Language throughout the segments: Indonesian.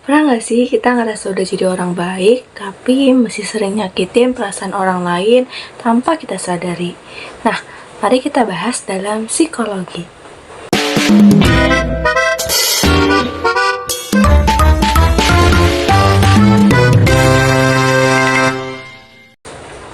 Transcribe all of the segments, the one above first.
Pernah gak sih kita ngerasa udah jadi orang baik, tapi masih sering nyakitin perasaan orang lain tanpa kita sadari? Nah, mari kita bahas dalam psikologi.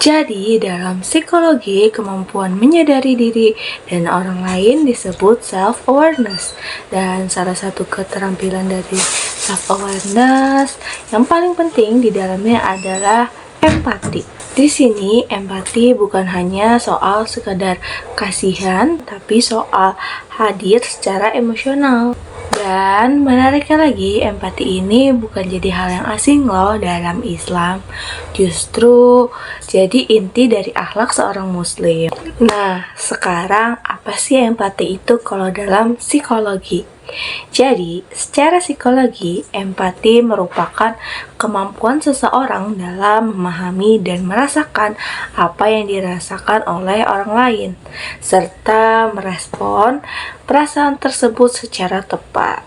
Jadi, dalam psikologi, kemampuan menyadari diri dan orang lain disebut self-awareness. Dan salah satu keterampilan dari self-awareness yang paling penting di dalamnya adalah empati. Di sini, empati bukan hanya soal sekadar kasihan, tapi soal hadir secara emosional. Dan menariknya lagi, empati ini bukan jadi hal yang asing loh dalam Islam. Justru jadi inti dari akhlak seorang muslim. Nah, sekarang apa sih empati itu kalau dalam psikologi? Jadi, secara psikologi, empati merupakan kemampuan seseorang dalam memahami dan merasakan apa yang dirasakan oleh orang lain, serta merespon perasaan tersebut secara tepat.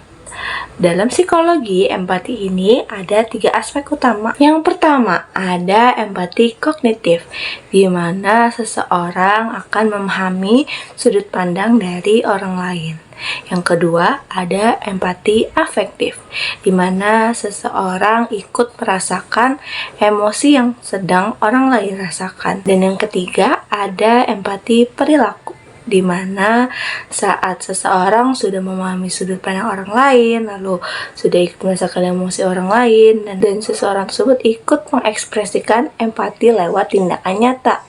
Dalam psikologi, empati ini ada 3 aspek utama. Yang pertama, ada empati kognitif, di mana seseorang akan memahami sudut pandang dari orang lain. Yang kedua, ada empati afektif, di mana seseorang ikut merasakan emosi yang sedang orang lain rasakan. Dan yang ketiga, ada empati perilaku, di mana saat seseorang sudah memahami sudut pandang orang lain, lalu sudah ikut merasakan emosi orang lain, dan seseorang tersebut ikut mengekspresikan empati lewat tindakan nyata.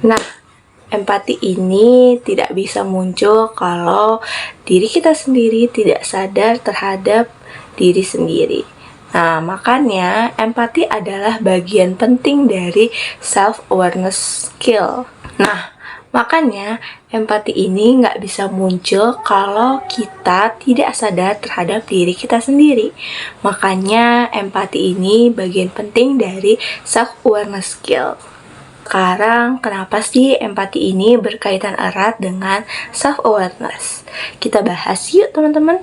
Nah, empati ini tidak bisa muncul kalau diri kita sendiri tidak sadar terhadap diri sendiri. Nah, makanya empati adalah bagian penting dari self-awareness skill. Nah, makanya empati ini nggak bisa muncul kalau kita tidak sadar terhadap diri kita sendiri. Makanya empati ini bagian penting dari self-awareness skill. Sekarang, kenapa sih empati ini berkaitan erat dengan self-awareness? Kita bahas yuk teman-teman.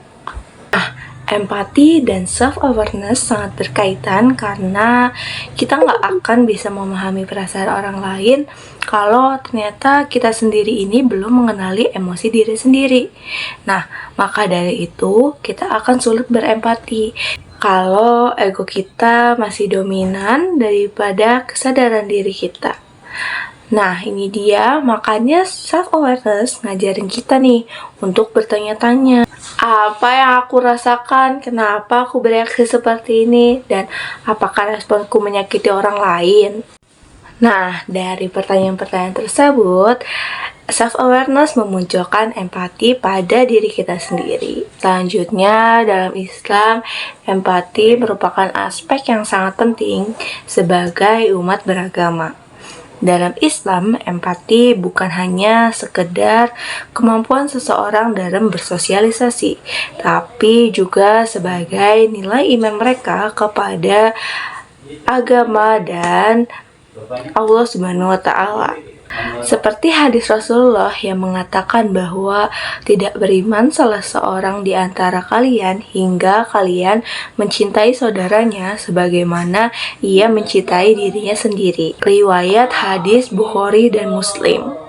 Empati dan self-awareness sangat berkaitan karena kita nggak akan bisa memahami perasaan orang lain kalau ternyata kita sendiri ini belum mengenali emosi diri sendiri. Nah, maka dari itu kita akan sulit berempati kalau ego kita masih dominan daripada kesadaran diri kita. Nah, ini dia, makanya self-awareness ngajarin kita nih untuk bertanya-tanya, apa yang aku rasakan, kenapa aku bereaksi seperti ini, dan apakah responku menyakiti orang lain? Nah, dari pertanyaan-pertanyaan tersebut, self-awareness memunculkan empati pada diri kita sendiri. Selanjutnya, dalam Islam, empati merupakan aspek yang sangat penting sebagai umat beragama. Dalam Islam, empati bukan hanya sekedar kemampuan seseorang dalam bersosialisasi, tapi juga sebagai nilai iman mereka kepada agama dan Allah Subhanahu wa Ta'ala. Seperti hadis Rasulullah yang mengatakan bahwa tidak beriman salah seorang di antara kalian hingga kalian mencintai saudaranya sebagaimana ia mencintai dirinya sendiri. Riwayat hadis Bukhari dan Muslim.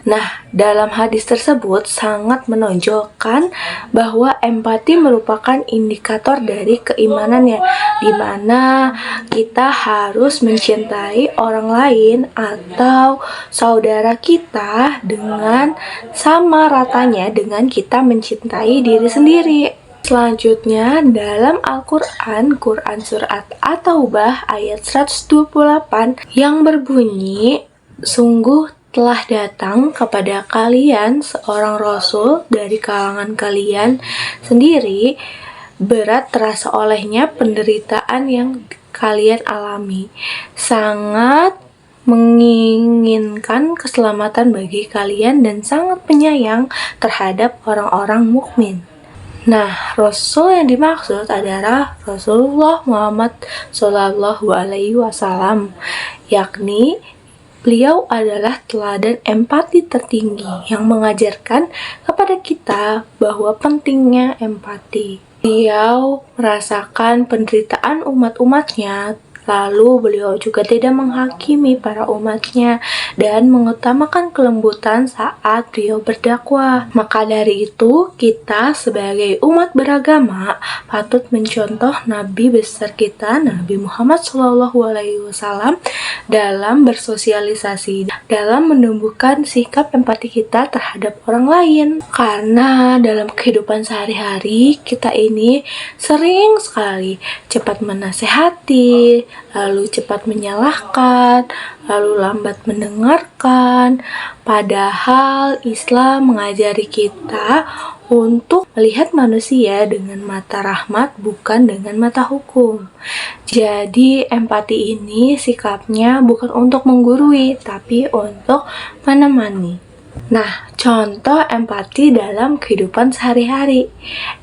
Nah, dalam hadis tersebut sangat menonjolkan bahwa empati merupakan indikator dari keimanannya, di mana kita harus mencintai orang lain atau saudara kita dengan sama ratanya dengan kita mencintai diri sendiri. Selanjutnya, dalam Al-Quran, Quran Surat At-Taubah ayat 128 yang berbunyi, sungguh telah datang kepada kalian seorang Rasul dari kalangan kalian sendiri, berat terasa olehnya penderitaan yang kalian alami, sangat menginginkan keselamatan bagi kalian dan sangat penyayang terhadap orang-orang mukmin. Nah, Rasul yang dimaksud adalah Rasulullah Muhammad SAW, yakni beliau adalah teladan empati tertinggi yang mengajarkan kepada kita bahwa pentingnya empati. Beliau merasakan penderitaan umat-umatnya, lalu beliau juga tidak menghakimi para umatnya dan mengutamakan kelembutan saat beliau berdakwah. Maka dari itu, kita sebagai umat beragama patut mencontoh Nabi besar kita, Nabi Muhammad SAW, dalam bersosialisasi, dalam menumbuhkan sikap empati kita terhadap orang lain. Karena dalam kehidupan sehari-hari, kita ini sering sekali cepat menasehati, lalu cepat menyalahkan, lalu lambat mendengarkan. Padahal Islam mengajari kita untuk melihat manusia dengan mata rahmat, bukan dengan mata hukum. Jadi empati ini sikapnya bukan untuk menggurui, tapi untuk menemani. Nah, contoh empati dalam kehidupan sehari-hari.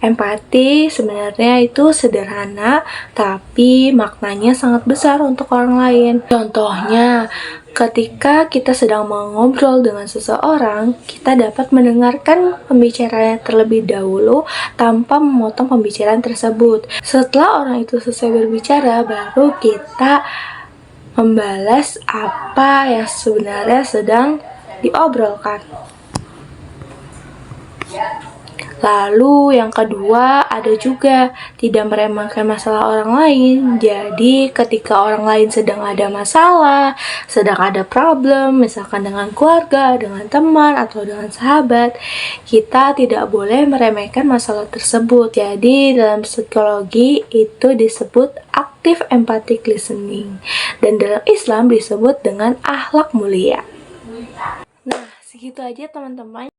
Empati sebenarnya itu sederhana, tapi maknanya sangat besar untuk orang lain. Contohnya, ketika kita sedang mengobrol dengan seseorang, kita dapat mendengarkan pembicaranya terlebih dahulu tanpa memotong pembicaraan tersebut. Setelah orang itu selesai berbicara, baru kita membalas apa yang sebenarnya sedang diobrolkan. Lalu yang kedua, ada juga tidak meremehkan masalah orang lain. Jadi ketika orang lain sedang ada masalah, sedang ada problem, misalkan dengan keluarga, dengan teman, atau dengan sahabat, kita tidak boleh meremehkan masalah tersebut. Jadi dalam psikologi itu disebut active empathic listening, dan dalam Islam disebut dengan akhlak mulia. Nah, segitu aja teman-teman.